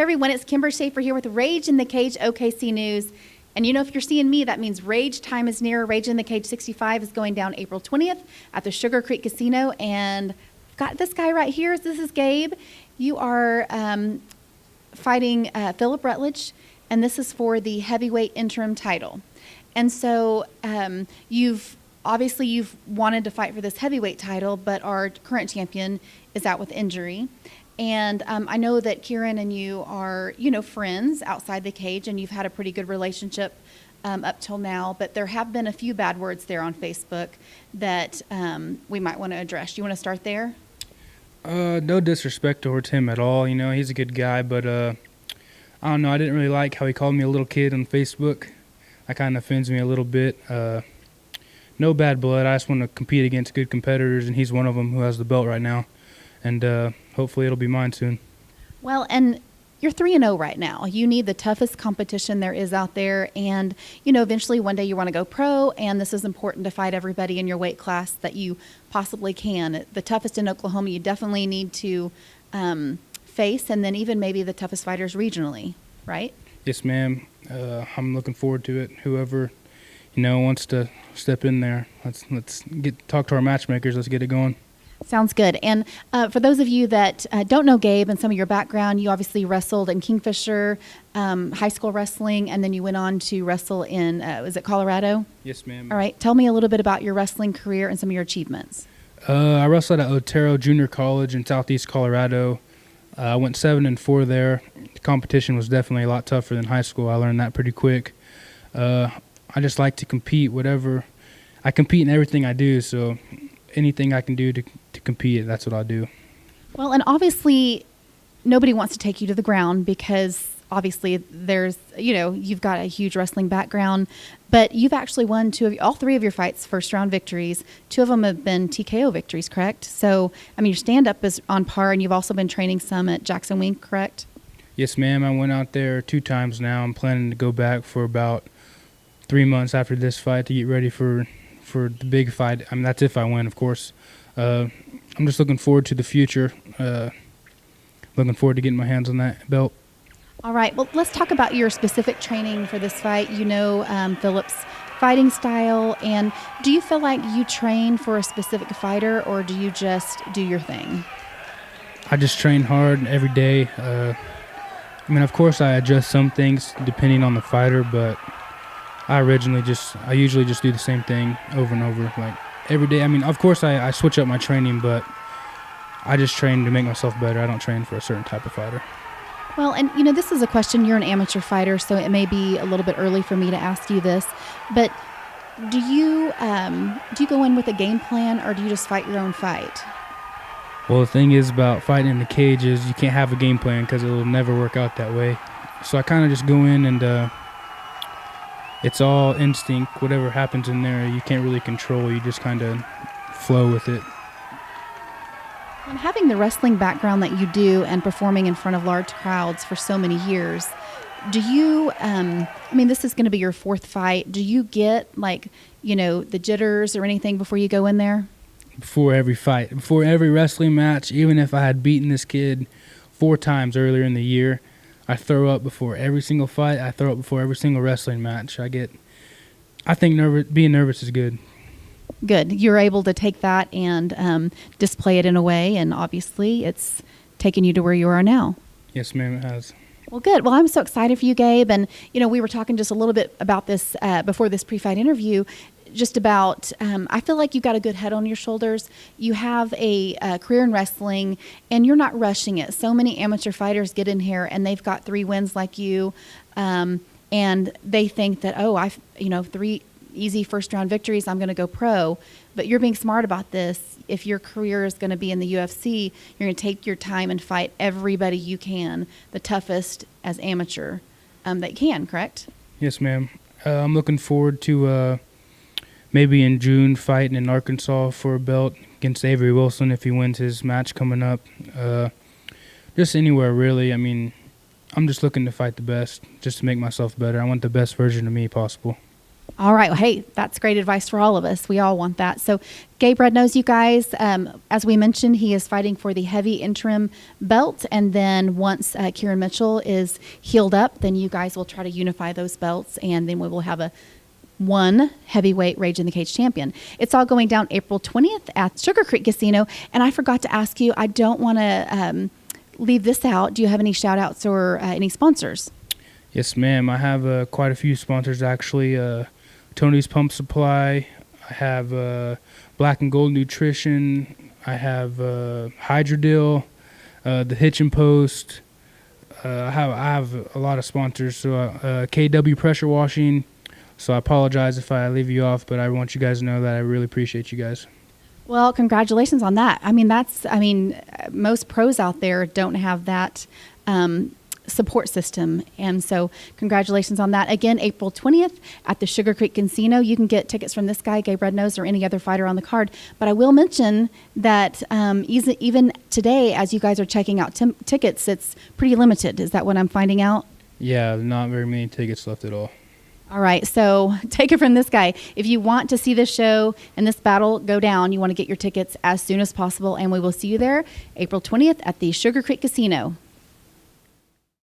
everyone, it's Kimber Schaefer here with Rage in the Cage OKC News. And if you're seeing me, that means Rage time is near. Rage in the Cage 65 is going down April 20th at the Sugar Creek Casino. And I've got this guy right here. This is Gabe. You are fighting Philip Rutledge, and this is for the heavyweight interim title. And so you've wanted to fight for this heavyweight title, but our current champion is out with injury. And I know that Kieran and you are, friends outside the cage, and you've had a pretty good relationship up till now. But there have been a few bad words there on Facebook that we might want to address. You want to start there? No disrespect towards him at all. He's a good guy, but I don't know. I didn't really like how he called me a little kid on Facebook. That kind of offends me a little bit. No bad blood. I just want to compete against good competitors, and he's one of them who has the belt right now. And hopefully it'll be mine soon. Well, and you're 3-0 right now. You need the toughest competition there is out there. And, eventually one day you want to go pro, and this is important to fight everybody in your weight class that you possibly can. The toughest in Oklahoma you definitely need to face, and then even maybe the toughest fighters regionally, right? Yes, ma'am. I'm looking forward to it. Whoever, wants to step in there, let's talk to our matchmakers. Let's get it going. Sounds good. And for those of you that don't know Gabe and some of your background, you obviously wrestled in Kingfisher, high school wrestling, and then you went on to wrestle in, was it Colorado? Yes, ma'am. All right. Tell me a little bit about your wrestling career and some of your achievements. I wrestled at Otero Junior College in Southeast Colorado. I went 7-4 there. The competition was definitely a lot tougher than high school. I learned that pretty quick. I just like to compete. I compete in everything I do, so anything I can do to compete, that's what I'll do. Well, and obviously nobody wants to take you to the ground because obviously there's, you've got a huge wrestling background, but you've actually won all three of your fights first round victories. 2 of them have been TKO victories, correct? So, your stand up is on par, and you've also been training some at Jackson Wink, correct? Yes, ma'am. I went out there 2 times now. I'm planning to go back for about 3 months after this fight to get ready for the big fight. That's if I win, of course. I'm just looking forward to the future. Looking forward to getting my hands on that belt. All right. Well, let's talk about your specific training for this fight. Philip's fighting style. And do you feel like you train for a specific fighter, or do you just do your thing? I just train hard every day. Of course, I adjust some things depending on the fighter, but I usually just do the same thing over and over, like every day. Of course, I switch up my training, but I just train to make myself better. I don't train for a certain type of fighter. Well, and this is a question. You're an amateur fighter, so it may be a little bit early for me to ask you this, but do you go in with a game plan, or do you just fight your own fight? Well, the thing is about fighting in the cage is you can't have a game plan because it'll never work out that way. So I kind of just go in and it's all instinct. Whatever happens in there, you can't really control. You just kind of flow with it. And having the wrestling background that you do and performing in front of large crowds for so many years, do you, this is going to be your 4th fight. Do you get the jitters or anything before you go in there? Before every fight, before every wrestling match, even if I had beaten this kid 4 times earlier in the year, I throw up before every single fight. I throw up before every single wrestling match. I think being nervous is good. Good. You're able to take that and display it in a way, and obviously it's taken you to where you are now. Yes, ma'am, it has. Well, good. Well, I'm so excited for you, Gabe. And, we were talking just a little bit about this before this pre-fight interview, just about, I feel like you've got a good head on your shoulders. You have a career in wrestling, and you're not rushing it. So many amateur fighters get in here, and they've got 3 wins like you, and they think that, 3 easy first-round victories, I'm going to go pro. But you're being smart about this. If your career is going to be in the UFC, you're going to take your time and fight everybody you can, the toughest as amateur that you can, correct? Yes, ma'am. I'm looking forward to maybe in June fighting in Arkansas for a belt against Avery Wilson if he wins his match coming up. Just anywhere, really. I'm just looking to fight the best, just to make myself better. I want the best version of me possible. All right. Well, hey, that's great advice for all of us. We all want that. So Gabe Rednose, you guys, as we mentioned, he is fighting for the heavy interim belt. And then once Kieran Mitchell is healed up, then you guys will try to unify those belts. And then we will have one heavyweight Rage in the Cage champion. It's all going down April 20th at Sugar Creek Casino. And I forgot to ask you, I don't want to leave this out. Do you have any shout outs or any sponsors? Yes, ma'am. I have quite a few sponsors, actually. Tony's Pump Supply. I have Black and Gold Nutrition. I have Hydrodil, the Hitchin Post. I have a lot of sponsors. So KW Pressure Washing. So I apologize if I leave you off, but I want you guys to know that I really appreciate you guys. Well, congratulations on that. Most pros out there don't have that support system. And so congratulations on that. Again, April 20th at the Sugar Creek Casino. You can get tickets from this guy, Gabe Rednose, or any other fighter on the card. But I will mention that even today, as you guys are checking out tickets, it's pretty limited. Is that what I'm finding out? Yeah, not very many tickets left at all. All right, so take it from this guy. If you want to see this show and this battle go down, you want to get your tickets as soon as possible, and we will see you there April 20th at the Sugar Creek Casino.